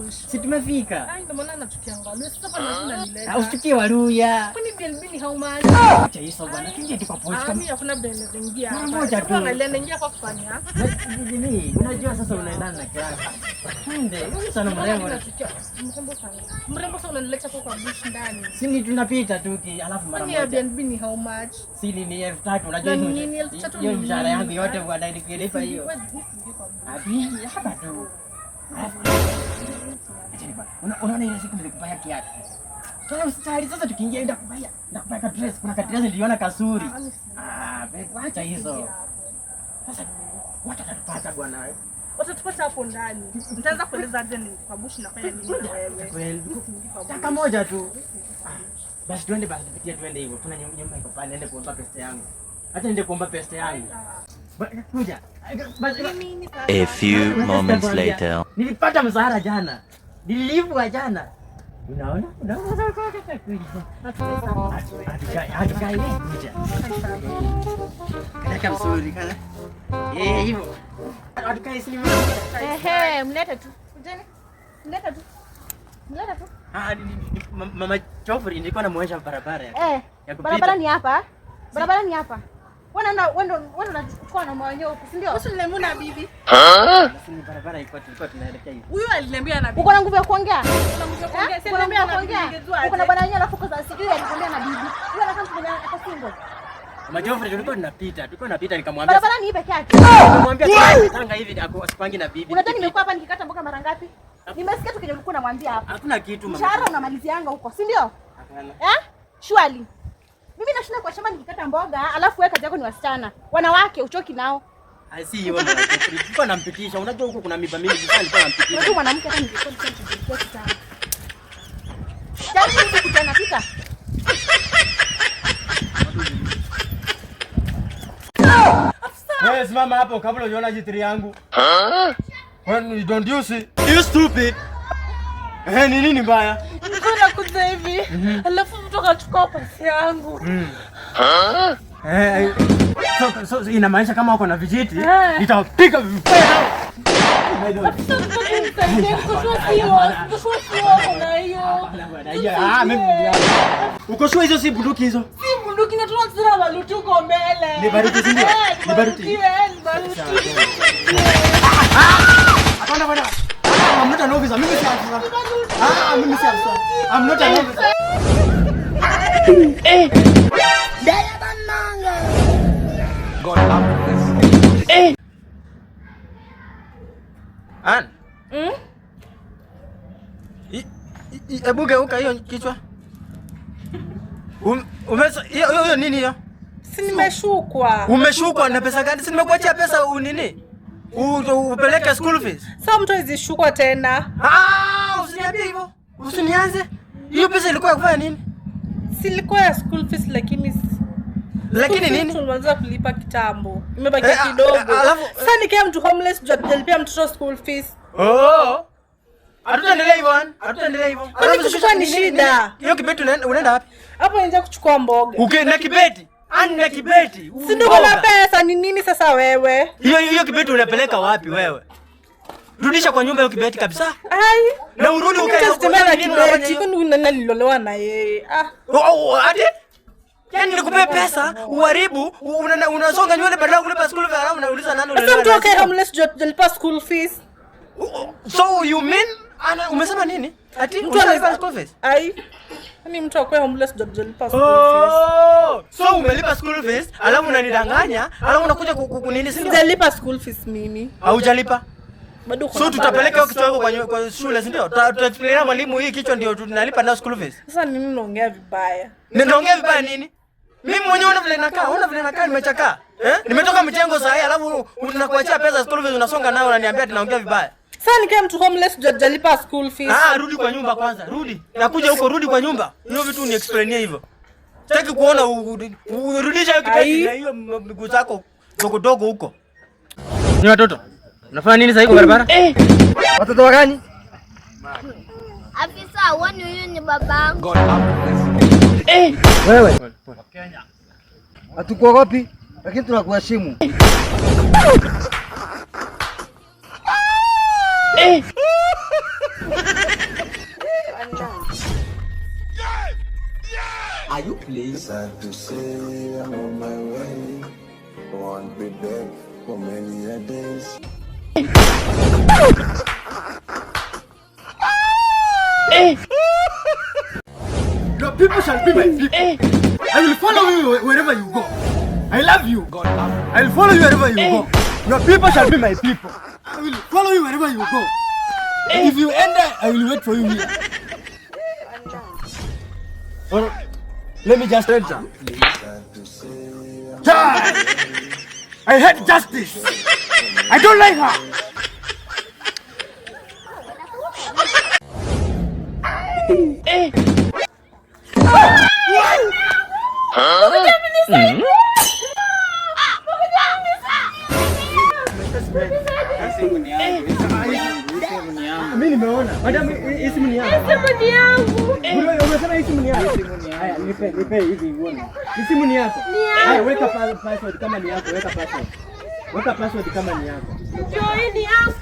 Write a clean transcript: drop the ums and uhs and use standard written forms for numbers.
bush. Si tumefika. Ai ndio maana natukiangalia. Sasa kwa nini unanileta? Usikie Waluya. Kwani BNB how much? Acha hizo bwana. Kinje tu kwa pochi. Mimi hakuna BNB ingia. Moja tu. Angalia naingia kwa kufanya. Nini? Unajua sasa unaendana na klasi. Twende. Wewe sana mrembo. Mrembo sana unanileta kwa bush ndani. Si ni tunapita tu alafu mara moja. Kwani BNB ni how much? Si ni 3,000 unajua hiyo mshahara yangu yote bwana nilipa hiyo. Abi, hapa tu. Unaona ile siku nilikupaya kiatu. Sasa tukiingia enda kubaya. Nakupaya ka dress, kuna ka dress niliona kasuri. Acha hizo. Sasa wacha tutapata bwana. Watatupata hapo ndani. Nitaanza kueleza aje ni kwa bush nafanya nini wewe. Dakika moja tu. Basi twende basi tupitie twende hivyo. Kuna nyumba iko pale niende kuomba pesa yangu. Acha niende kuomba pesa yangu. Kuja. A few moments later. Nilipata mshahara jana. Nililipwa jana. Unaona? Hatukai kuja. Kana mzuri kana. Hivyo. Hatukai sini. Mleta tu. Kujeni. Mleta tu. Mama Chofri nilikuwa namuonyesha barabara ya kupita. Barabara ni hapa. Barabara ni hapa. Wewe unachukua na mwanyo huko, si ndio? Usiniambie na bibi. Ni barabara iko tulikuwa tunaelekea hivi. Huyu aliniambia na bibi. Uko na nguvu ya kuongea? Kuna nguvu ya kuongea. Si aliniambia na bibi. Uko na bwana yeye alafu kwa sijui alikwambia na bibi. Huyu anataka kuongea hata single. Mama Chofri tulikuwa tunapita nikamwambia. Barabara ni hii peke yake. Nikamwambia tanga hivi asipangi na bibi. Unadhani nimekuwa hapa nikikata mboga mara ngapi? Nimesikia tu kenye ulikuwa unamwambia hapa. Hakuna kitu mama. Mshahara unamalizianga huko, si ndio? Hapana. Surely. Mimi nashinda kwa shamba nikikata mboga, alafu wewe kazi yako ni wasichana. Wanawake uchoki nao. Si hiyo mama. Tulikuwa nampitisha. Unajua huko kuna miba mingi sana nilikuwa nampitisha. Wewe mwanamke hata ningekuwa kitana. Sasa hivi kutana pita. Wewe simama hapo kabla unaona jitri yangu. When you don't use it. You stupid. Ni nini mbaya? Nilikuwa nakuja hivi. Alafu mtu akachukua pasi yangu. So inamaanisha kama uko na vijiti nitapiga vipera. Uko shua hizo si bunduki hizo? Si bunduki na tunataka baluti uko mbele. Ni baruti si ndio? Ni baruti. Hapana bwana. I'm not an officer. Mimi si officer. Mimi si officer. I'm not an officer. Daya bananga. God have An. Ebu geuka hiyo kichwa. Hiyo nini hiyo? Si nimeshukwa. Umeshukwa na pesa gani? Si nimekuachia pesa nini? Upeleke school fees. Sasa mtu azishukwa tena. Usiniambie hivyo. Usinianze. Hiyo pesa ilikuwa ya kufanya nini? Si ilikuwa ya school fees lakini nini? Tulianza kulipa kitambo. Imebaki kidogo. Sasa nikia mtu homeless tujalipia mtoto school fees. Hatutaendelea hivyo. Kwani kuchukua ni shida? Hiyo kibeti unaenda wapi? Hapo nje kuchukua mboga. Okay, na kibeti. Na kibeti. Si ndio kuna pesa ni nini sasa wewe? Hiyo kibeti unapeleka wapi wewe? Rudisha kwa nyumba hiyo kibeti kabisa. Na urudi ukae na kibeti. Kwani nani alilolewa na yeye? Ati? Yaani nikupe pesa, uharibu, unasonga nywele badala kulipa school fees alafu unauliza nani ulilewa. Sasa mtu okay homeless hajalipa school fees. So you mean umesema nini? Ati mtu analipa school fees? Ni mtu akwe homeless hajalipa school fees. So umelipa school fees, alafu unanidanganya, alafu unakuja kunini sio? Sijalipa school fees mimi. Haujalipa? Bado so tutapeleka hiyo kichwa kwa shule si ndio? Tutaexplain mwalimu hii kichwa ndio tunalipa na school fees. Sasa nini unaongea vibaya? Ninaongea vibaya nini? Mimi mwenyewe unaona vile nakaa nimechakaa. Nimetoka mjengo saa hii alafu unakuachia pesa school fees unasonga nao unaniambia tunaongea vibaya. Sasa nikaa mtu homeless hajalipa school fees. Rudi kwa nyumba kwanza. Rudi. Nakuja huko rudi kwa nyumba. Hiyo vitu ni explainia hivyo. Sitaki kuona urudisha hiyo kibeti na hiyo miguu zako dogo huko. Ni watoto. Unafanya nini sasa hivi kwa barabara? Watoto wa gani? Afisa, wani huyu ni babangu. Wewe. Hatukuogopi, lakini tunakuheshimu. Are you playing? Sad to say I'm on my way. Won't be back for many days. Your people shall be my people. I will follow you wherever you go. I love you. I will follow you wherever you go. Your people shall be my people. I will follow you wherever you go. If you enter, I will wait for you here. Or let me just enter. I hate justice. I don't like her. Mimi nimeona. Madam, hii simu ni yangu. Simu yangu. Umesema hii simu ni yangu. Haya, nipe hivi uone. Hii simu ni yako. Haya, weka password kama ni yako, weka password. Weka password kama ni yako. Ndio hii ni yangu.